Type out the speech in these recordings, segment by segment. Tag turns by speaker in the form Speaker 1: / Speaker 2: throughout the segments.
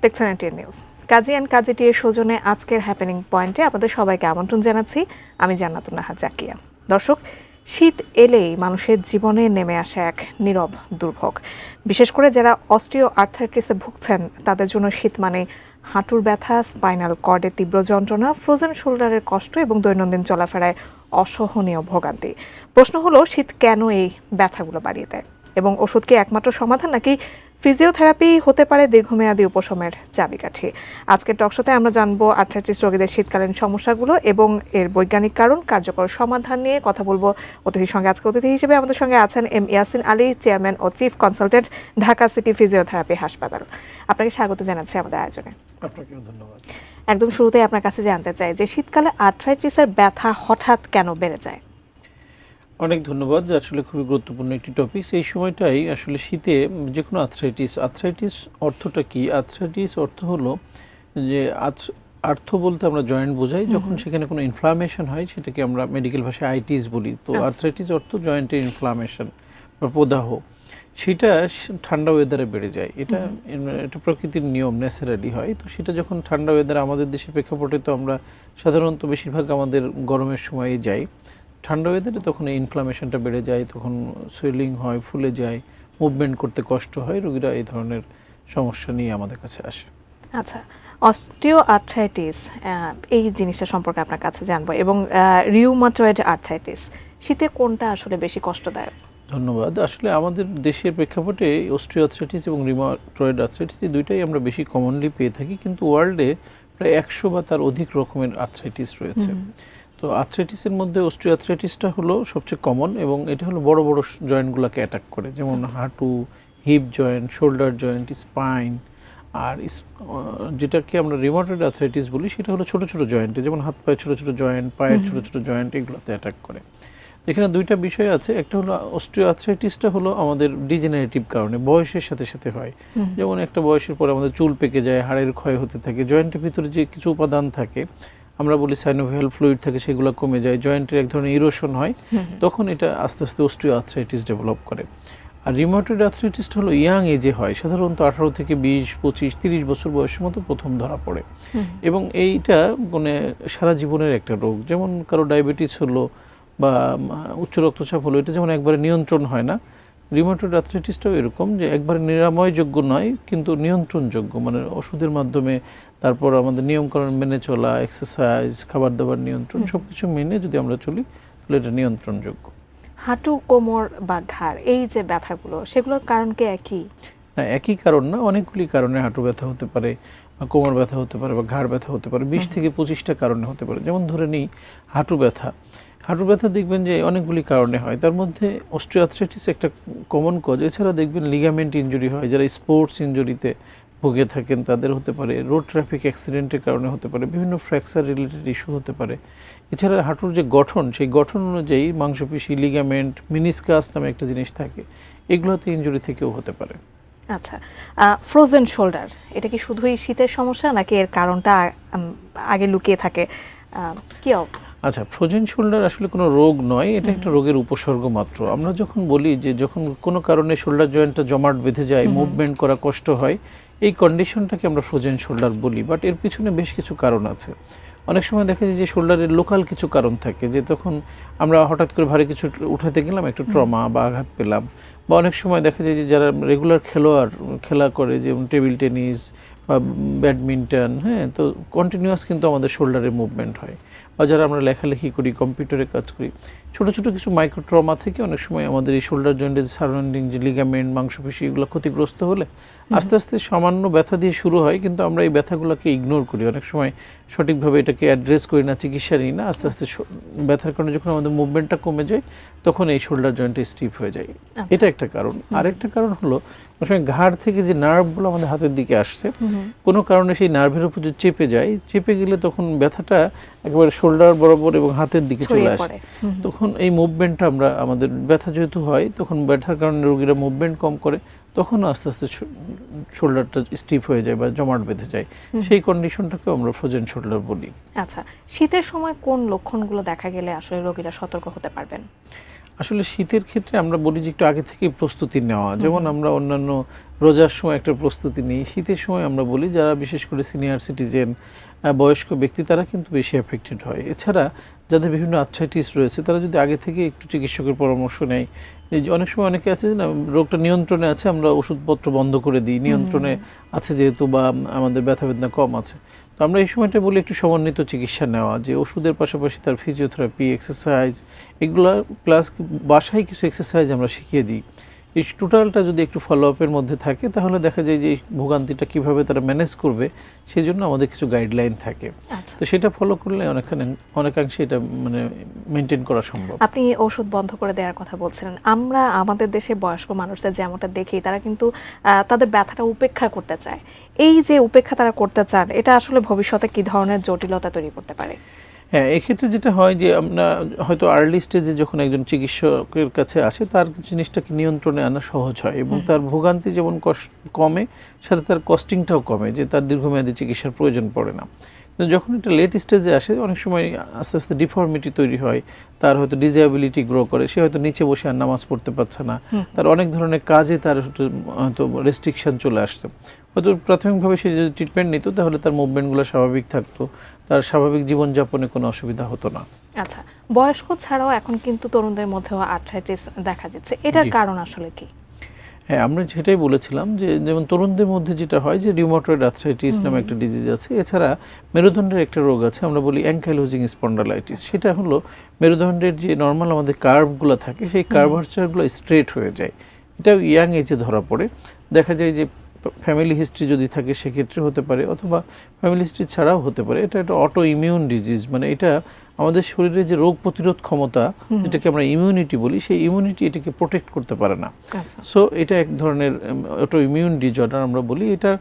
Speaker 1: দেখছেন NTN news. Kazi and কাজী টির সৌজন্যে আজকের হ্যাপেনিং পয়েন্টে আপনাদের সবাইকে আমন্ত্রণ জানাচ্ছি। আমি জান্নাতুন নাহার জাকিয়া। দর্শক, শীত এলেই মানুষের জীবনে নেমে আসে এক নীরব দুর্ভোগ। বিশেষ করে যারা অস্টিও আর্থারাইটিসে ভুগছেন তাদের জন্য শীত মানে হাঁটুর ব্যথা, স্পাইনাল কর্ডের তীব্র যন্ত্রণা, ফ্রোজেন শোল্ডারের কষ্ট এবং দৈনন্দিন চলাফেরায় অসহনীয় ভোগান্তি। প্রশ্ন হলো, শীত কেন এই ব্যথাগুলো বাড়িয়ে দেয় এবং ওষুধ কি একমাত্র সমাধান, নাকি ফিজিওথেরাপি হতে পারে দীর্ঘমেয়াদী উপশমের চাবিকাঠি? আজকের টকশোতে আমরা জানবো আর্থ্রাইটিস রোগীদের শীতকালীন সমস্যাগুলো এবং এর বৈজ্ঞানিক কারণ, কার্যকর সমাধান নিয়ে কথা বলবো অতিথির সঙ্গে। আজকে অতিথি হিসেবে আমাদের সঙ্গে আছেন এম ইয়াসিন আলী, চেয়ারম্যান ও chief consultant, Dhaka city physiotherapy হাসপাতাল। আপনাকে স্বাগত জানাচ্ছি আমাদের আয়োজনে।
Speaker 2: আপনাকেও ধন্যবাদ।
Speaker 1: একদম শুরুতেই আপনার কাছে জানতে চাই যে শীতকালে আর্থ্রাইটিসের ব্যথা হঠাৎ কেন বেড়ে যায়?
Speaker 2: অনেক ধন্যবাদ, আসলে খুবই গুরুত্বপূর্ণ একটি টপিক। এই সময়টাই আসলে শীতে যে কোনো আর্থ্রাইটিস অর্থটা কি? আর্থ্রাইটিস অর্থ হলো যে আর্থ বলতে আমরা জয়েন্ট বোঝাই, যখন সেখানে কোনো ইনফ্লামেশন হয় সেটাকে আমরা মেডিকেল ভাষায় আইটিস বলি। তো আর্থ্রাইটিস অর্থ জয়েন্টের ইনফ্লামেশন বা প্রদাহ, সেটা ঠান্ডা ওয়েদারে বেড়ে যায়। এটা প্রকৃতির নিয়ম, ন্যাচারালি হয়। তো সেটা যখন ঠান্ডা ওয়েদারে, আমাদের দেশের প্রেক্ষাপটে তো আমরা সাধারণত বেশিরভাগ আমাদের গরমের সময়ে যাই, ঠান্ডা ওয়েদারে তখন এই ইনফ্লামেশনটা বেড়ে যায়, তখন সুয়েলিং হয়, ফুলে যায়, মুভমেন্ট করতে কষ্ট হয়, রোগীরা এই ধরনের সমস্যা নিয়ে আমাদের কাছে আসে।
Speaker 1: আচ্ছা, অস্টিও আর্থ্রাইটিস এই জিনিসটা সম্পর্কে আপনার কাছে জানবো, এবং রিউমাটয়েড আর্থ্রাইটিস, শীতে কোনটা আসলে বেশি কষ্টদায়ক?
Speaker 2: ধন্যবাদ। আসলে আমাদের দেশের প্রেক্ষাপটে অস্টিও আর্থ্রাইটিস এবং রিউমাটয়েড আর্থ্রাইটিস এই দুইটাই আমরা বেশি কমনলি পেয়ে থাকি, কিন্তু ওয়ার্ল্ডে প্রায় 100 বা তার অধিক রকমের আর্থ্রাইটিস রয়েছে। তো আর্থ্রাইটিসের মধ্যে অস্টিও আর্থ্রাইটিসটা হলো সবচেয়ে কমন, এবং এটা হলো বড় বড় জয়েন্টগুলোকে অ্যাটাক করে, যেমন হাঁটু, hip joint, shoulder joint, spine. আর যেটাকে আমরা রিউমাটয়েড আর্থ্রাইটিস বলি সেটা হলো ছোট ছোট জয়েন্টে, যেমন হাত পায়ের ছোট ছোট জয়েন্ট, পায়ের ছোট ছোট জয়েন্ট, এগুলোতে অ্যাটাক করে। এখানে দুইটা বিষয় আছে। একটা হলো অস্টিও আর্থ্রাইটিসটা হলো আমাদের ডিজেনারেটিভ কারণে, বয়সের সাথে সাথে হয়। যেমন একটা বয়সের পরে আমাদের চুল পেকে যায়, হাড়ের ক্ষয় হতে থাকে, জয়েন্টের ভিতরে যে কিছু উপাদান থাকে, আমরা বলি সাইনোভিয়াল ফ্লুইড থাকে, সেগুলো কমে যায়, জয়েন্টের এক ধরনের ইরোশন হয়, তখন এটা আস্তে আস্তে অস্টিও আর্থ্রাইটিস ডেভেলপ করে। আর রিউমাটয়েড আর্থ্রাইটিসটা হলো ইয়াং এজে হয়, সাধারণত 18 থেকে 20, 25, 30 বছর বয়সের মতো প্রথম ধরা পড়ে, এবং এইটা মানে সারা জীবনের একটা রোগ। যেমন কারো ডায়াবেটিস হলো বা উচ্চ রক্তচাপ হলো, এটা যেমন একবারে নিয়ন্ত্রণ হয় না, রিউমাটয়েড আর্থ্রাইটিসটাও এরকম, যে একবারে নিরাময়যোগ্য নয় কিন্তু নিয়ন্ত্রণযোগ্য, মানে ওষুধের মাধ্যমে, তারপর আমাদের নিয়মকানুন মেনে চলা, এক্সারসাইজ, খাবার দাবার নিয়ন্ত্রণ, সব কিছু মেনে যদি আমরা চলি তাহলে এটা নিয়ন্ত্রণযোগ্য।
Speaker 1: হাঁটু, কোমর বা ঘাড়, এই যে ব্যথাগুলো, সেগুলোর কারণ কি একই?
Speaker 2: না, একই কারণ না, অনেকগুলি কারণে হাঁটু ব্যথা হতে পারে, বা কোমর ব্যথা হতে পারে, বা ঘাড় ব্যথা হতে পারে, 20 থেকে 25টা কারণে হতে পারে। যেমন ধরে নিই হাঁটু ব্যথা দেখবেন যে অনেকগুলি কারণে হয়, তার মধ্যে অস্টিও আর্থ্রাইটিস একটা কমন কজ। এছাড়া দেখবেন লিগামেন্ট ইনজুরি হয়, যারা স্পোর্টস ইনজুরিতে ভুগে থাকেন তাদের হতে পারে, রোড ট্রাফিক অ্যাক্সিডেন্টের কারণে হতে পারে, বিভিন্ন ফ্র্যাকচার রিলেটেড ইস্যু হতে পারে। এছাড়া হাঁটুর যে গঠন, সেই গঠন অনুযায়ী মাংসপেশি, লিগামেন্ট, মিনিসকাস নামে একটা জিনিস থাকে, এগুলোতে ইনজুরি থেকেও হতে পারে।
Speaker 1: আচ্ছা, ফ্রোজেন শোল্ডার, এটা কি শুধুই শীতের সমস্যা, নাকি এর কারণটা আগে লুকিয়ে থাকে? কি
Speaker 2: আচ্ছা, ফ্রোজেন শোল্ডার আসলে কোনো রোগ নয়, এটা একটা রোগের উপসর্গ মাত্র। আমরা যখন বলি যে যখন কোনো কারণে শোল্ডার জয়েন্টটা জমাট বেঁধে যায়, মুভমেন্ট করা কষ্ট হয়, এই কন্ডিশনটাকে আমরা ফ্রোজেন শোল্ডার বলি। বাট এর পিছনে বেশ কিছু কারণ আছে। অনেক সময় দেখা যায় যে শোল্ডারের লোকাল কিছু কারণ থাকে, যে তখন আমরা হঠাৎ করে ভারী কিছু উঠাতে গেলাম, একটু ট্রমা বা আঘাত পেলাম, বা অনেক সময় দেখা যায় যে যারা রেগুলার খেলা করে, যেমন টেবিল টেনিস বা ব্যাডমিন্টন, হ্যাঁ, তো কন্টিনিউয়াস কিন্তু আমাদের শোল্ডারে মুভমেন্ট হয়, বা যারা আমরা লেখালেখি করি, কম্পিউটারে কাজ করি, ছোটো ছোটো কিছু মাইক্রো ট্রমা থেকে অনেক সময় আমাদের এই শোল্ডার জয়েন্টের সারাউন্ডিং যে লিগামেন্ট, মাংসপেশি, এগুলো ক্ষতিগ্রস্ত হলে আস্তে আস্তে সামান্য ব্যথা দিয়ে শুরু হয়, কিন্তু আমরা এই ব্যথাগুলোকে ইগনোর করি, অনেক সময় সঠিকভাবে এটাকে অ্যাড্রেস করি না, চিকিৎসা নিই না। আস্তে আস্তে ব্যথার কারণে যখন আমাদের মুভমেন্টটা কমে যায়, তখন এই শোল্ডার জয়েন্টে স্টিফ হয়ে যায়। এটা একটা কারণ। আরেকটা কারণ হলো অনেক সময় ঘাড় থেকে যে নার্ভগুলো আমাদের হাতের দিকে আসছে, কোনো কারণে সেই নার্ভের উপর যে চেপে যায়, চেপে গেলে তখন ব্যথাটা একেবারে শোল্ডার বরাবর এবং হাতের দিকে চলে আসে। তখন এই মুভমেন্টটা আমাদের ব্যথা যেহেতু হয়, তখন ব্যথার কারণে রোগীরা মুভমেন্ট কম করে, তখন আস্তে আস্তে শোল্ডারটা স্টিফ হয়ে যায় বা জমাট বেঁধে যায়, সেই কন্ডিশনটাকে আমরা ফ্রোজেন শোল্ডার বলি।
Speaker 1: আচ্ছা, শীতের সময় কোন লক্ষণগুলো দেখা গেলে আসলে রোগীরা সতর্ক হতে পারবেন?
Speaker 2: আসলে শীতের ক্ষেত্রে আমরা বলি যে একটু আগে থেকেই প্রস্তুতি নেওয়া, যেমন আমরা অন্যান্য রোজার সময় একটা প্রস্তুতি নিই, শীতের সময় আমরা বলি যারা বিশেষ করে সিনিয়র সিটিজেন, বয়স্ক ব্যক্তি, তারা কিন্তু বেশি এফেক্টেড হয়। এছাড়া যাদের বিভিন্ন আর্থ্রাইটিস রয়েছে তারা যদি আগে থেকে একটু চিকিৎসকের পরামর্শ নেয়, এই যে অনেক সময় অনেকে আছে না রোগটা নিয়ন্ত্রণে আছে, আমরা ওষুধপত্র বন্ধ করে দিই, নিয়ন্ত্রণে আছে যেহেতু বা আমাদের ব্যথা বেদনা কম আছে, তো আমরা এই সময়টা বলি একটু সমন্বিত চিকিৎসা নেওয়া, যে ওষুধের পাশাপাশি তার ফিজিওথেরাপি, এক্সারসাইজ, এগুলা প্লাস বাসায় কিছু এক্সারসাইজ আমরা শিখিয়ে দিই। এই টোটালটা যদি একটু ফলো আপের মধ্যে থাকে তাহলে দেখা যায় যে এই ভোগান্তিটা কীভাবে তারা ম্যানেজ করবে সেই জন্য আমাদের কিছু গাইডলাইন থাকে। তো সেটা ফলো করলে অনেকাংশে এটা মানে মেনটেন করা সম্ভব।
Speaker 1: আপনি ওষুধ বন্ধ করে দেওয়ার কথা বলছিলেন, আমরা আমাদের দেশে বয়স্ক মানুষদের যেমনটা দেখি তারা কিন্তু তাদের ব্যথাটা উপেক্ষা করতে চায়। এই যে উপেক্ষা তারা করতে চান, এটা আসলে ভবিষ্যতে কি ধরনের জটিলতা তৈরি করতে পারে?
Speaker 2: হ্যাঁ, এক্ষেত্রে যেটা হয় যে আমরা হয়তো আর্লি স্টেজে যখন একজন চিকিৎসকের কাছে আসে তার জিনিসটাকে নিয়ন্ত্রণে আনা সহজ হয় এবং তার ভোগান্তি যেমন কমে, সাথে তার কস্টিংটাও কমে, যে তার দীর্ঘমেয়াদী চিকিৎসার প্রয়োজন পড়ে না। কিন্তু যখন এটা লেট স্টেজে আসে অনেক সময় আস্তে আস্তে ডিফর্মিটি তৈরি হয়, তার হয়তো ডিসএবিলিটি গ্রো করে, সে হয়তো নিচে বসে আর নামাজ পড়তে পারছে না, তার অনেক ধরনের কাজে তার হয়তো রেস্ট্রিকশন চলে আসছে। হয়তো প্রাথমিকভাবে সে যদি ট্রিটমেন্ট নিত তাহলে তার মুভমেন্টগুলো স্বাভাবিক থাকতো, তার স্বাভাবিক জীবনযাপনে কোনো অসুবিধা হতো না।
Speaker 1: আচ্ছা, বয়স্ক ছাড়াও এখন কিন্তু তরুণদের মধ্যেও আর্থ্রাইটিস দেখা যাচ্ছে, এটার কারণ আসলে কি?
Speaker 2: হ্যাঁ, আমরা সেটাই বলেছিলাম যে যেমন তরুণদের মধ্যে যেটা হয় যে রিউমাটয়েড আর্থ্রাইটিস নামে একটা ডিজিজ আছে, এছাড়া মেরুদণ্ডের একটা রোগ আছে আমরা বলি অ্যাঙ্কাইলোজিং স্পন্ডালাইটিস। সেটা হলো মেরুদণ্ডের যে নর্মাল আমাদের কার্ভগুলো থাকে সেই কার্ভারচারগুলো স্ট্রেট হয়ে যায়। এটা ইয়াং এজে ধরা পড়ে। দেখা যায় যে ফ্যামিলি হিস্ট্রি যদি থাকে সেক্ষেত্রে হতে পারে, অথবা ফ্যামিলি হিস্ট্রি ছাড়াও হতে পারে। এটা একটা অটো ইমিউন ডিজিজ, মানে এটা আমাদের শরীরে যে রোগ প্রতিরোধ ক্ষমতা, যেটাকে আমরা ইমিউনিটি বলি, সেই ইমিউনিটি এটাকে প্রোটেক্ট করতে পারে না। সো এটা এক ধরনের অটো ইমিউন ডিজঅর্ডার আমরা বলি। এটা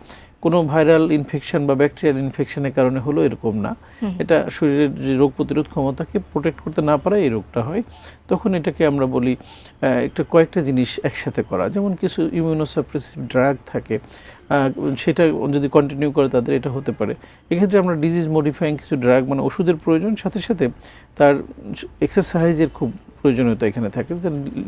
Speaker 2: কোনো ভাইরাল ইনফেকশন বা ব্যাকটেরিয়াল ইনফেকশনের কারণে হলো এরকম না, এটা শরীরের যে রোগ প্রতিরোধ ক্ষমতাকে প্রোটেক্ট করতে না পারায় এই রোগটা হয়। তখন এটাকে আমরা বলি একটা কয়েকটা জিনিস একসাথে করা, যেমন কিছু ইমিউনোসাপ্রেসিভ ড্রাগ থাকে, সেটা যদি কন্টিনিউ করে তাদের এটা হতে পারে। এক্ষেত্রে আমরা ডিজিজ মডিফাইং কিছু ড্রাগ মানে ওষুধের প্রয়োজন, সাথে সাথে তার এক্সারসাইজের খুব প্রয়োজনীয়তা এখানে থাকে,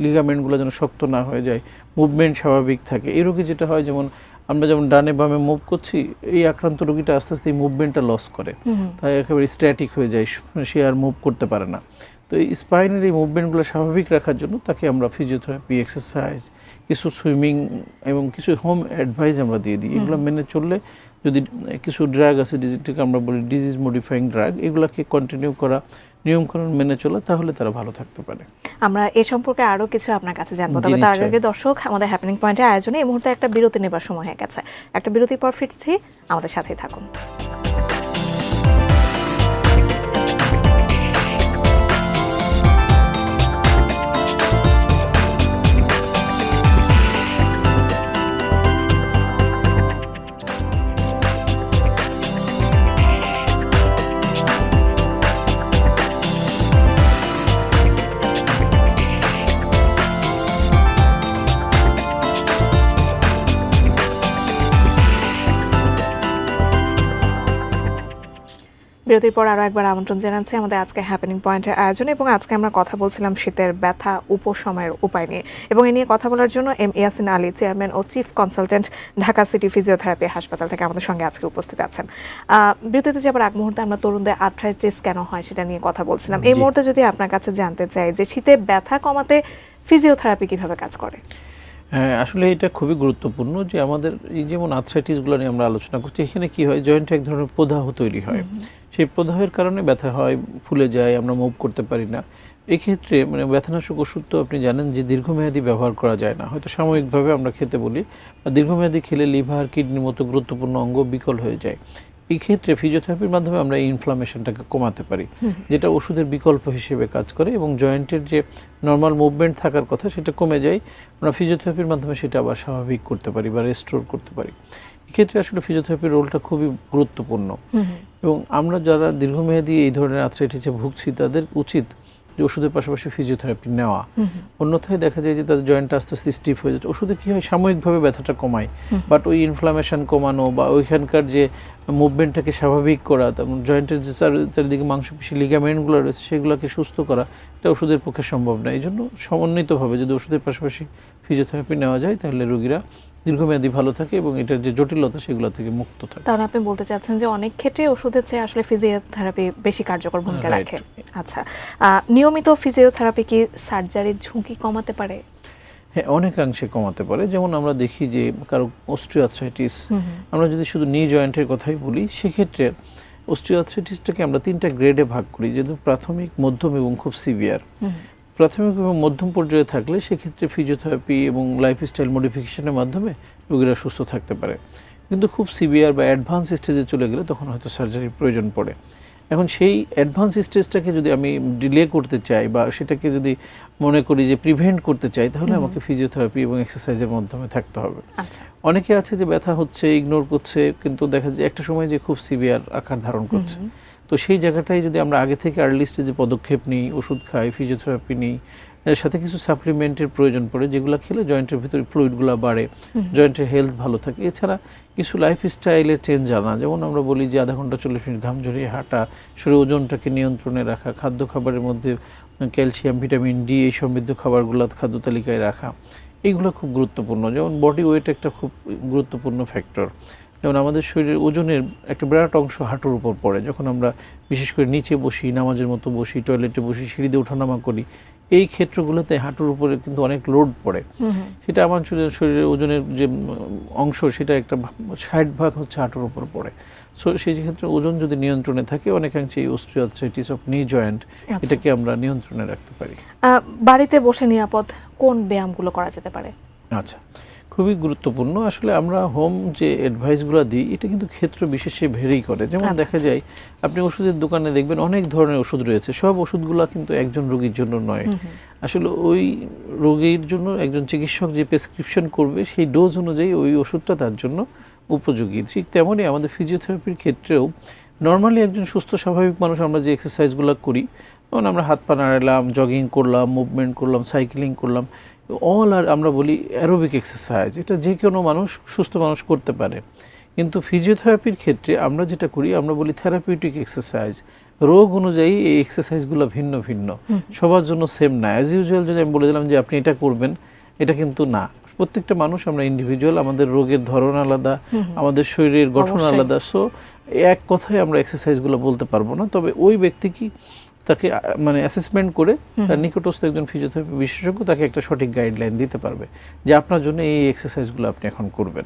Speaker 2: লিগামেন্টগুলো যেন শক্ত না হয়ে যায়, মুভমেন্ট স্বাভাবিক থাকে। এই রোগে যেটা হয় যেমন আমরা যেমন ডানে বামে মুভ করছি, এই আক্রান্ত রোগীটা আস্তে আস্তে এই মুভমেন্টটা লস করে, তাই একেবারে স্ট্যাটিক হয়ে যায়, সে আর মুভ করতে পারে না। তো এই স্পাইনের এই মুভমেন্টগুলো স্বাভাবিক রাখার জন্য তাকে আমরা ফিজিওথেরাপি, এক্সারসাইজ, কিছু সুইমিং এবং কিছু হোম অ্যাডভাইস আমরা দিয়ে দিই। এগুলো মেনে চললে, যদি কিছু ড্রাগ আছে যেটাকে আমরা বলি ডিজিজ মডিফাইং ড্রাগ, এগুলোকে কন্টিনিউ করা, নিয়মকানুন মেনে চলা, তাহলে তারা ভালো থাকতে পারে।
Speaker 1: আমরা এ সম্পর্কে আরো কিছু আপনার কাছে জানবো, তবে তার আগে দর্শক, আমাদের হ্যাপেনিং পয়েন্টের আয়োজনে এই মুহূর্তে একটা বিরতি নেবার সময় হয়ে গেছে। একটা বিরতির পর ফিরছি, আমাদের সাথেই থাকুন। বিরতির পর আরও একবার আমন্ত্রণ জানাচ্ছি আমাদের আজকে হ্যাপেনিং পয়েন্টের আয়োজনে, এবং আজকে আমরা কথা বলছিলাম শীতের ব্যথা উপশমের উপায় নিয়ে, এবং এ নিয়ে কথা বলার জন্য এম ইয়াসিন আলী, চেয়ারম্যান ও chief consultant, Dhaka city physiotherapy হাসপাতাল থেকে আমাদের সঙ্গে আজকে উপস্থিত আছেন। বিরতিতে যাবার আগ মুহূর্তে আমরা তরুণদের আর্থ্রাইটিস কেন হয় সেটা নিয়ে কথা বলছিলাম। এই মুহূর্তে যদি আপনার কাছে জানতে চাই যে শীতের ব্যথা কমাতে ফিজিওথেরাপি কিভাবে কাজ করে?
Speaker 2: হ্যাঁ, আসলে এটা খুবই গুরুত্বপূর্ণ যে আমাদের এই যেমন আর্থ্রাইটিসগুলো নিয়ে আমরা আলোচনা করছি, এখানে কি হয়, জয়েন্টে এক ধরনের প্রদাহ তৈরি হয়, সেই প্রদাহের কারণে ব্যথা হয়, ফুলে যায়, আমরা মুভ করতে পারি না। এক্ষেত্রে মানে ব্যথানাশক ওষুধ তো আপনি জানেন যে দীর্ঘমেয়াদী ব্যবহার করা যায় না, হয়তো সাময়িকভাবে আমরা খেতে বলি, বা দীর্ঘমেয়াদী খেলে লিভার, কিডনির মতো গুরুত্বপূর্ণ অঙ্গ বিকল হয়ে যায়। এই ক্ষেত্রে ফিজিওথেরাপির মাধ্যমে আমরা এই ইনফ্লামেশনটাকে কমাতে পারি, যেটা ওষুধের বিকল্প হিসেবে কাজ করে, এবং জয়েন্টের যে নর্মাল মুভমেন্ট থাকার কথা সেটা কমে যায়, আমরা ফিজিওথেরাপির মাধ্যমে সেটা আবার স্বাভাবিক করতে পারি বা রেস্টোর করতে পারি। এক্ষেত্রে আসলে ফিজিওথেরাপির রোলটা খুবই গুরুত্বপূর্ণ, এবং আমরা যারা দীর্ঘমেয়াদী এই ধরনের আর্থ্রাইটিসে ভুগছি তাদের উচিত যে ওষুধের পাশাপাশি ফিজিওথেরাপি নেওয়া। অন্যথায় দেখা যায় যে তাদের জয়েন্টটা আস্তে আস্তে স্টিফ হয়ে যাচ্ছে। ওষুধে কী হয়, সাময়িকভাবে ব্যথাটা কমায়, বাট ওই ইনফ্লামেশন কমানো বা ওইখানকার যে মুভমেন্টটাকে স্বাভাবিক করা, তেমন জয়েন্টের যে চারিদিকে মাংসপেশি লিগামেন্টগুলো রয়েছে সেগুলোকে সুস্থ করা, এটা ওষুধের পক্ষে সম্ভব না। এই জন্য সমন্বিতভাবে যদি ওষুধের পাশাপাশি ফিজিওথেরাপি নেওয়া যায় তাহলে রোগীরা দীর্ঘমেয়াদী ভালো থাকে এবং এটার যে জটিলতা সেগুলো থেকে মুক্ত থাকে।
Speaker 1: তাহলে আপনি বলতে চাচ্ছেন যে অনেক ক্ষেত্রে ওষুধের চেয়ে আসলে ফিজিওথেরাপি বেশি কার্যকর ভূমিকা
Speaker 2: Right.
Speaker 1: রাখে। আচ্ছা, নিয়মিত ফিজিওথেরাপি কি সার্জারির ঝুঁকি কমাতে পারে?
Speaker 2: হ্যাঁ, অনেকাংশে কমাতে পারে। যেমন আমরা দেখি যে কারো অস্টিওআর্থ্রাইটিস, আমরা যদি শুধু নি জয়েন্টের কথাই বলি, সেক্ষেত্রে অস্টিওআর্থ্রাইটিসটাকে আমরা 3টা গ্রেডে ভাগ করি, যেহেতু প্রাথমিক, মধ্যম এবং খুব সিভিয়ার। প্রাথমিক এবং মধ্যম পর্যায়ে থাকলে সেক্ষেত্রে ফিজিওথেরাপি এবং লাইফস্টাইল মডিফিকেশনের মাধ্যমে রোগীরা সুস্থ থাকতে পারে। কিন্তু খুব সিভিয়ার বা অ্যাডভান্স স্টেজে চলে গেলে তখন হয়তো সার্জারির প্রয়োজন পড়ে। এখন সেই অ্যাডভান্স স্টেজটাকে যদি আমি ডিলে করতে চাই বা সেটাকে যদি মনে করি যে প্রিভেন্ট করতে চাই, তাহলে আমাকে ফিজিওথেরাপি এবং এক্সারসাইজের মাধ্যমে থাকতে হবে।
Speaker 1: আচ্ছা,
Speaker 2: অনেকে আছে যে ব্যথা হচ্ছে, ইগনোর করছে, কিন্তু দেখা যায় একটা সময় যে খুব সিভিয়ার আকার ধারণ করছে। তো সেই জায়গাটাই যদি আমরা আগে থেকে আর্লি স্টেজে পদক্ষেপ নিই, ওষুধ খাই, ফিজিওথেরাপি নিই, এর সাথে কিছু সাপ্লিমেন্টের প্রয়োজন পড়ে, যেগুলো খেলে জয়েন্টের ভিতরে ফ্লুইডগুলো বাড়ে, জয়েন্টের হেলথ ভালো থাকে। এছাড়া কিছু লাইফস্টাইলের চেঞ্জ আনা, যেমন আমরা বলি যে আধা ঘন্টা 40 মিনিট ঘাম ঝরিয়ে হাঁটা, শরীরের ওজনটাকে নিয়ন্ত্রণে রাখা, খাদ্য খাবারের মধ্যে ক্যালসিয়াম, ভিটামিন ডি এই সমৃদ্ধ খাবারগুলো খাদ্য তালিকায় রাখা, এইগুলো খুব গুরুত্বপূর্ণ। যেমন বডি ওয়েট একটা খুব গুরুত্বপূর্ণ ফ্যাক্টর। যেমন আমাদের শরীরের ওজনের একটা বিরাট অংশ হাঁটুর উপর পড়ে। যখন আমরা বিশেষ করে নিচে বসি, নামাজের মতো বসি, টয়লেটে বসি, সিঁড়িতে ওঠানামা করি, এই ক্ষেত্রগুলোতে হাঁটুর উপরে কিন্তু অনেক লোড পড়ে। সেটা আমার শরীরের ওজনের যে অংশ, সেটা একটা 60% হচ্ছে হাঁটুর উপর পড়ে। সো সেই ক্ষেত্রে ওজন যদি নিয়ন্ত্রণে থাকে, অনেকাংশে এই অস্টিওআর্থ্রাইটিস অফ নি জয়েন্ট এটাকে আমরা নিয়ন্ত্রণে রাখতে পারি।
Speaker 1: বাড়িতে বসে নিরাপদ কোন ব্যায়ামগুলো করা যেতে পারে?
Speaker 2: আচ্ছা, খুবই গুরুত্বপূর্ণ। আসলে আমরা হোম যে অ্যাডভাইসগুলো দিই, এটা কিন্তু ক্ষেত্র বিশেষে ভেরি করে। যেমন দেখা যায় আপনি ওষুধের দোকানে দেখবেন অনেক ধরনের ওষুধ রয়েছে, সব ওষুধগুলো কিন্তু একজন রোগীর জন্য নয়। আসলে ওই রোগীর জন্য একজন চিকিৎসক যে প্রেসক্রিপশন করবে, সেই ডোজ অনুযায়ী ওই ওষুধটা তার জন্য উপযোগী। ঠিক তেমনই আমাদের ফিজিওথেরাপির ক্ষেত্রেও নর্মালি একজন সুস্থ স্বাভাবিক মানুষ আমরা যে এক্সারসাইজগুলো করি, যেমন আমরা হাত পা নাড়ালাম, জগিং করলাম, মুভমেন্ট করলাম, সাইক্লিং করলাম, অল আর আমরা বলি অ্যারোবিক এক্সারসাইজ। এটা যে কোনো মানুষ, সুস্থ মানুষ করতে পারে। কিন্তু ফিজিওথেরাপির ক্ষেত্রে আমরা যেটা করি, আমরা বলি থেরাপিউটিক এক্সারসাইজ। রোগ অনুযায়ী এই এক্সারসাইজগুলো ভিন্ন ভিন্ন, সবার জন্য সেম না। অ্যাজ ইউজুয়াল যদি আমি বলে দিলাম যে আপনি এটা করবেন, এটা কিন্তু না। প্রত্যেকটা মানুষ আমরা ইন্ডিভিজুয়াল, আমাদের রোগের ধরন আলাদা, আমাদের শরীরের গঠন আলাদা। সো এক কথায় আমরা এক্সারসাইজগুলো বলতে পারবো না। তবে ওই ব্যক্তি কি তাকে মানে অ্যাসেসমেন্ট করে তার নিকটস্থ একজন ফিজিওথেরাপি বিশেষজ্ঞ তাকে একটা সঠিক গাইডলাইন দিতে পারবে যে আপনার জন্য এই এক্সারসাইজগুলো আপনি এখন করবেন।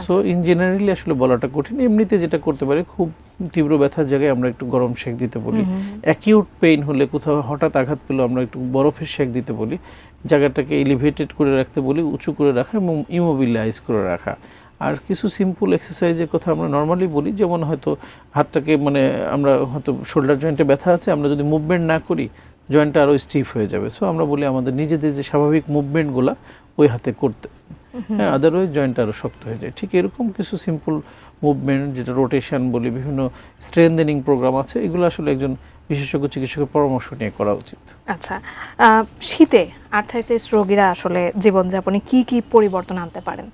Speaker 2: সো ইন জেনারেলি আসলে বলাটা কঠিন। এমনিতে যেটা করতে পারে, খুব তীব্র ব্যথার জায়গায় আমরা একটু গরম সেক দিতে বলি, অ্যাকিউট পেইন হলে, কোথাও হঠাৎ আঘাত পেলে আমরা একটু বরফের সেক দিতে বলি, জায়গাটাকে এলিভেটেড করে রাখতে বলি, উঁচু করে রাখা এবং ইমোবিলাইজ করে রাখা। আর কিছু সিম্পল এক্সারসাইজের কথা আমরা নর্মালি বলি, যেমন হয়তো হাতটাকে মানে আমরা হয়তো শোল্ডার জয়েন্টে ব্যথা আছে, আমরা যদি মুভমেন্ট না করি জয়েন্টটা আরও স্টিফ হয়ে যাবে। সো আমরা বলি আমাদের নিজেদের যে স্বাভাবিক মুভমেন্টগুলো ওই হাতে করতে, হ্যাঁ, আদারওয়াইজ জয়েন্টটা আরও শক্ত হয়ে যায়। ঠিক এরকম কিছু সিম্পল মুভমেন্ট, যেটা রোটেশন বলি, বিভিন্ন স্ট্রেনথেনিং প্রোগ্রাম আছে, এগুলো আসলে একজন বিশেষজ্ঞ চিকিৎসকের পরামর্শ নিয়ে করা উচিত।
Speaker 1: আচ্ছা, শীতে আর্থ্রাইটিস রোগীরা আসলে জীবনযাপনে কি কি পরিবর্তন আনতে পারেন?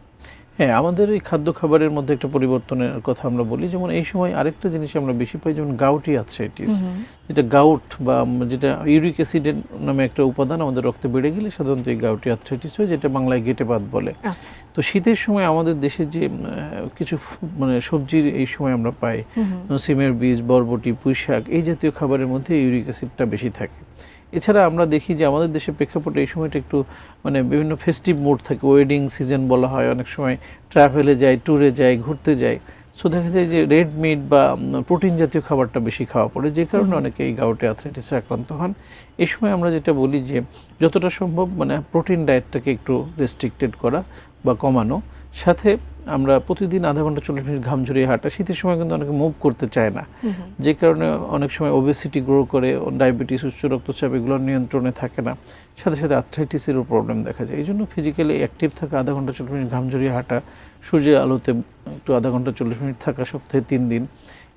Speaker 2: হ্যাঁ, আমাদের এই খাদ্য খাবারের মধ্যে একটা পরিবর্তনের কথা আমরা বলি। যেমন এই সময় আরেকটা জিনিস আমরা বেশি পাই, যেমন গাউটি আর্থ্রাইটিস, যেটা গাউট বা যেটা ইউরিক অ্যাসিড নামে একটা উপাদান আমাদের রক্তে বেড়ে গেলে সাধারণত এই গাউটি আর্থ্রাইটিস হয়, যেটা বাংলায় গেটে বাত বলে। তো শীতের সময় আমাদের দেশে যে কিছু মানে সবজির এই সময় আমরা পাই, সিমের বীজ, বরবটি, পুঁই শাক, এই জাতীয় খাবারের মধ্যে ইউরিক অ্যাসিডটা বেশি থাকে। এছাড়া আমরা দেখি যে আমাদের দেশের প্রেক্ষাপটে এই সময়টা একটু মানে বিভিন্ন ফেস্টিভ মুড থাকে, ওয়েডিং সিজন বলা হয়, অনেক সময় ট্রাভেলে যায়, ট্যুরে যায়, ঘুরতে যায়। সো দেখা যায় যে রেড মিট বা প্রোটিন জাতীয় খাবারটা বেশি খাওয়া পড়ে, যে কারণে অনেকে এই গাউটে আর্থ্রাইটিসে আক্রান্ত হন। এই সময় আমরা যেটা বলি যে যতটা সম্ভব মানে প্রোটিন ডায়েটটাকে একটু রেস্ট্রিক্টেড করা বা কমানো, সাথে আমরা প্রতিদিন আধা ঘন্টা 40 মিনিট ঘাম ঝরিয়ে হাঁটা। শীতের সময় কিন্তু অনেকে মুভ করতে চায় না, যে কারণে অনেক সময় ওবেসিটি গ্রো করে, ডায়াবেটিস, উচ্চ রক্তচাপ এগুলো নিয়ন্ত্রণে থাকে না, সাথে সাথে আর্থ্রাইটিসেরও প্রবলেম দেখা যায়। এই জন্য ফিজিক্যালি অ্যাক্টিভ থাকা, আধা ঘন্টা 40 মিনিট ঘাম ঝরিয়ে হাঁটা, সূর্যের আলোতে একটু আধা ঘন্টা 40 মিনিট থাকা, সপ্তাহে 3 দিন,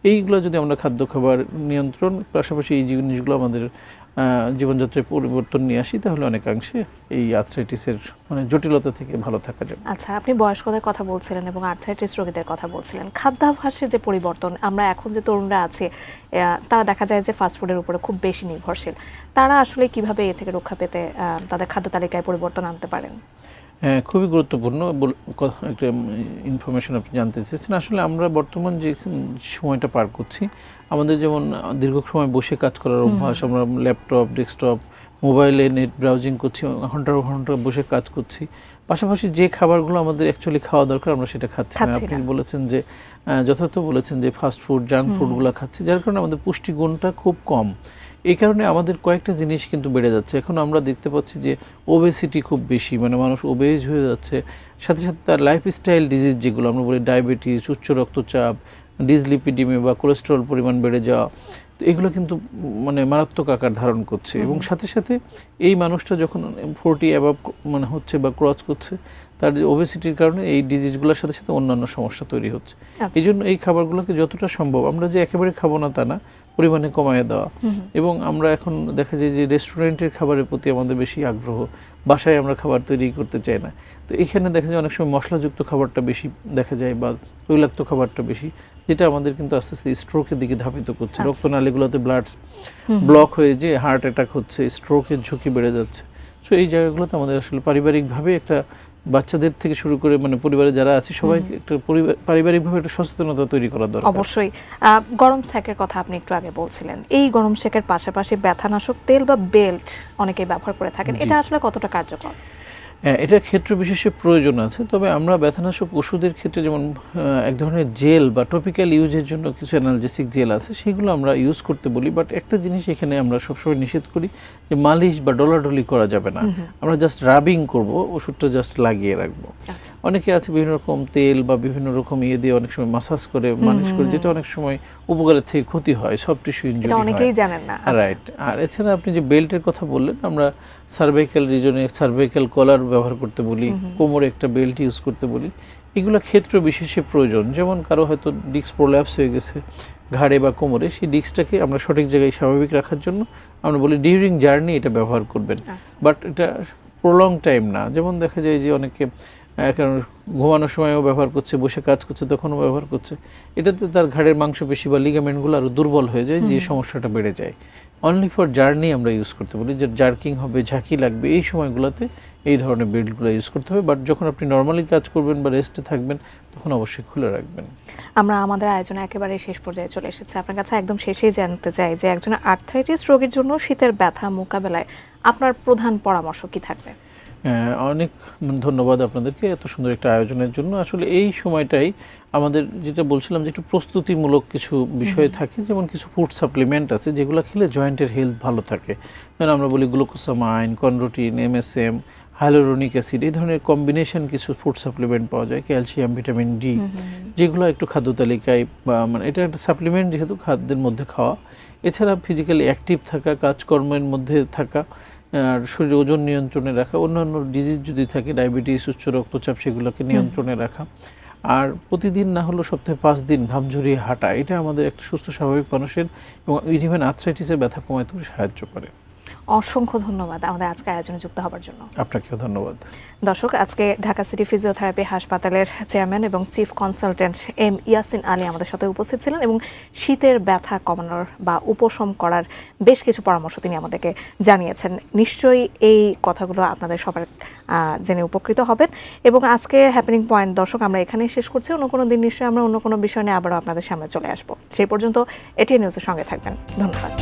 Speaker 2: এইগুলো যদি আমরা খাদ্য খাবার নিয়ন্ত্রণ পাশাপাশি এই জিনিসগুলো আমাদের জীবনযাত্রায় পরিবর্তন নিয়ে আসি, তাহলে অনেকাংশে এই আর্থ্রাইটিসের মানে জটিলতা থেকে ভালো থাকা যাবে।
Speaker 1: আচ্ছা, আপনি বয়স্কদের কথা বলছিলেন এবং আর্থ্রাইটিস রোগীদের কথা বলছিলেন। খাদ্যাভ্যাসে যে পরিবর্তন, আমরা এখন যে তরুণরা আছে তারা দেখা যায় যে ফাস্টফুডের উপরে খুব বেশি নির্ভরশীল। তারা আসলে কিভাবে এ থেকে রক্ষা পেতে তাদের খাদ্য তালিকায় পরিবর্তন আনতে পারেন?
Speaker 2: হ্যাঁ, খুবই গুরুত্বপূর্ণ একটা ইনফরমেশন আপনি জানতে চেয়েছেন। আসলে আমরা বর্তমান যে সময়টা পার করছি, আমাদের যেমন দীর্ঘ সময় বসে কাজ করার অভ্যাস, আমরা ল্যাপটপ, ডেস্কটপ, মোবাইলে নেট ব্রাউজিং করছি, ঘন্টার ঘন্টা বসে কাজ করছি, পাশাপাশি যে খাবারগুলো আমাদের অ্যাকচুয়ালি খাওয়া দরকার আমরা সেটা খাচ্ছি না। আপনি বলেছেন যে যথার্থ বলেছেন যে ফাস্ট ফুড, জাঙ্ক ফুডগুলো খাচ্ছি, যার কারণে আমাদের পুষ্টিগুণটা খুব কম। এই কারণে আমাদের কয়েকটা জিনিস কিন্তু বেড়ে যাচ্ছে। এখন আমরা দেখতে পাচ্ছি যে ওবেসিটি খুব বেশি, মানে মানুষ ওবেজ হয়ে যাচ্ছে, সাথে সাথে তার লাইফস্টাইল ডিজিজ যেগুলো আমরা বলি ডায়াবেটিস, উচ্চ রক্তচাপ, ডিসলিপিডিমিয়া বা কোলেস্টেরল পরিমাণ বেড়ে যাওয়া, তো এগুলো কিন্তু মানে মারাত্মক আকার ধারণ করছে। এবং সাথে সাথে এই মানুষটা যখন 40 অ্যাবাভ মানে হচ্ছে বা ক্রস করছে, তার যে ওবেসিটির কারণে এই ডিজিজগুলোর সাথে সাথে অন্যান্য সমস্যা তৈরি হচ্ছে। এই জন্য এই খাবারগুলোকে যতটা সম্ভব, আমরা যে একেবারে খাবো না তা না, পরিমাণে কমায় দেওয়া। এবং আমরা এখন দেখা যায় যে রেস্টুরেন্টের খাবারের প্রতি আমাদের বেশি আগ্রহ, বাসায় আমরা খাবার তৈরি করতে চাই না। তো এখানে দেখা যায় অনেক সময় মশলাযুক্ত খাবারটা বেশি দেখা যায় বা তৈলাক্ত খাবারটা বেশি, যেটা আমাদের কিন্তু আস্তে আস্তে স্ট্রোকের দিকে ধাবিত করছে। রক্তনালীগুলোতে ব্লাড ব্লক হয়ে যে হার্ট অ্যাটাক হচ্ছে, স্ট্রোকের ঝুঁকি বেড়ে যাচ্ছে। সো এই জায়গাগুলোতে আমাদের আসলে পারিবারিকভাবে একটা বাচ্চাদের থেকে শুরু করে মানে পরিবারে যারা আছে সবাই একটা পারিবারিকভাবে একটা সচেতনতা তৈরি করা দরকার।
Speaker 1: অবশ্যই। গরম সেকের কথা আপনি একটু আগে বলছিলেন, এই গরম সেকের পাশাপাশি ব্যথানাশক তেল বা বেল্ট অনেকেই ব্যবহার করে থাকেন, এটা আসলে কতটা কার্যকর?
Speaker 2: হ্যাঁ, এটা ক্ষেত্র বিশেষে প্রয়োজন আছে। তবে আমরা ব্যথানাশক ওষুধের ক্ষেত্রে যেমন এক ধরনের জেল বা টপিক্যাল ইউজের জন্য কিছু অ্যানালজেসিক জেল আছে, সেগুলো আমরা ইউজ করতে বলি। বাট একটা জিনিস এখানে আমরা সবসময় নিষেধ করি যে মালিশ বা ডলাডলি করা যাবে না। আমরা জাস্ট রাবিং করব, ওষুধটা জাস্ট লাগিয়ে রাখবো। অনেকে আছে বিভিন্ন রকম তেল বা বিভিন্ন রকম ইয়ে দিয়ে অনেক সময় মাসাজ করে, মালিশ করে, যেটা অনেক সময় উপকারের থেকে ক্ষতি হয়, সফট টিস্যু ইনজুরি হয়,
Speaker 1: অনেকেই জানেন না।
Speaker 2: রাইট। আর এছাড়া আপনি যে বেল্টের কথা বললেন, আমরা সার্ভাইকাল রিজনে সার্ভাইকাল কলার ব্যবহার করতে বলি, কোমরে একটা বেল্ট ইউজ করতে বলি। এগুলো ক্ষেত্র বিশেষে প্রয়োজন। যেমন কারো হয়তো ডিস্ক প্রোল্যাপস হয়ে গেছে ঘাড়ে বা কোমরে, সেই ডিস্কটাকে আমরা সঠিক জায়গায় স্বাভাবিক রাখার জন্য আমরা বলি ডিউরিং জার্নি এটা ব্যবহার করবেন। বাট এটা প্রলং টাইম না। যেমন দেখা যায় যে অনেকে কারণ ঘুমানোর সময়ও ব্যবহার করছে, বসে কাজ করছে তখনও ব্যবহার করছে, এটাতে তার ঘাড়ের মাংসপেশি বা লিগামেন্টগুলো আরও দুর্বল হয়ে যায়, যে সমস্যাটা বেড়ে যায়। অনলি ফর জার্নি আমরা ইউজ করতে বলি, যে জার্কিং হবে, ঝাঁকি লাগবে, এই সময়গুলোতে এই ধরনের বেল্টগুলো ইউজ করতে হবে। বাট যখন আপনি নর্মালি কাজ করবেন বা রেস্টে থাকবেন, তখন অবশ্যই খুলে রাখবেন।
Speaker 1: আমরা আমাদের আয়োজনে একেবারে শেষ পর্যায়ে চলে এসেছি। আপনার কাছে একদম শেষেই জানতে চাই যে একজন আর্থ্রাইটিস রোগীর জন্য শীতের ব্যথা মোকাবেলায় আপনার প্রধান পরামর্শ কি থাকবে?
Speaker 2: অনেক ধন্যবাদ আপনাদেরকে এত সুন্দর একটা আয়োজনের জন্য। আসলে এই সময়টাই আমাদের যেটা বলছিলাম যে একটু প্রস্তুতিমূলক কিছু বিষয় থাকে, যেমন কিছু ফুড সাপ্লিমেন্ট আছে যেগুলো খেলে জয়েন্টের হেলথ ভালো থাকে। যেমন আমরা বলি গ্লুকোসামাইন, কনরোটিন, MSM, হাইলোরোনিক অ্যাসিড, এই ধরনের কম্বিনেশন কিছু ফুড সাপ্লিমেন্ট পাওয়া যায়, ক্যালসিয়াম, ভিটামিন ডি, যেগুলো একটু খাদ্য তালিকায় বা মানে এটা একটা সাপ্লিমেন্ট যেহেতু খাদ্যের মধ্যে খাওয়া। এছাড়া ফিজিক্যালি অ্যাক্টিভ থাকা, কাজকর্মের মধ্যে থাকা, আর শরীর ওজন নিয়ন্ত্রণে রাখা, অন্যান্য ডিজিজ যদি থাকে ডায়াবেটিস, উচ্চ রক্তচাপ, সেগুলোকে নিয়ন্ত্রণে রাখা, আর প্রতিদিন না হলেও সপ্তাহে 5 দিন ঘাম ঝরিয়ে হাঁটা, এটা আমাদের একটা সুস্থ স্বাভাবিক মানুষের এবং ইভেন আর্থ্রাইটিসের ব্যথা কমাতেও সাহায্য করে।
Speaker 1: অসংখ্য ধন্যবাদ আমাদের আজকের আয়োজনে যুক্ত হওয়ার জন্য।
Speaker 2: আপনাকেও ধন্যবাদ।
Speaker 1: দর্শক, আজকে ঢাকা সিটি ফিজিওথেরাপি হাসপাতালের চেয়ারম্যান এবং chief consultant M Yasin Ali আমাদের সাথে উপস্থিত ছিলেন এবং শীতের ব্যথা কমানোর বা উপশম করার বেশ কিছু পরামর্শ তিনি আমাদেরকে জানিয়েছেন। নিশ্চয়ই এই কথাগুলো আপনাদের সবার জেনে উপকৃত হবেন। এবং আজকে হ্যাপেনিং পয়েন্ট দর্শক আমরা এখানেই শেষ করছি। অন্য কোনো দিন নিশ্চয়ই আমরা অন্য কোনো বিষয় নিয়ে আবারও আপনাদের সামনে চলে আসবো। সেই পর্যন্ত এটিএন নিউজের সঙ্গে থাকবেন। ধন্যবাদ।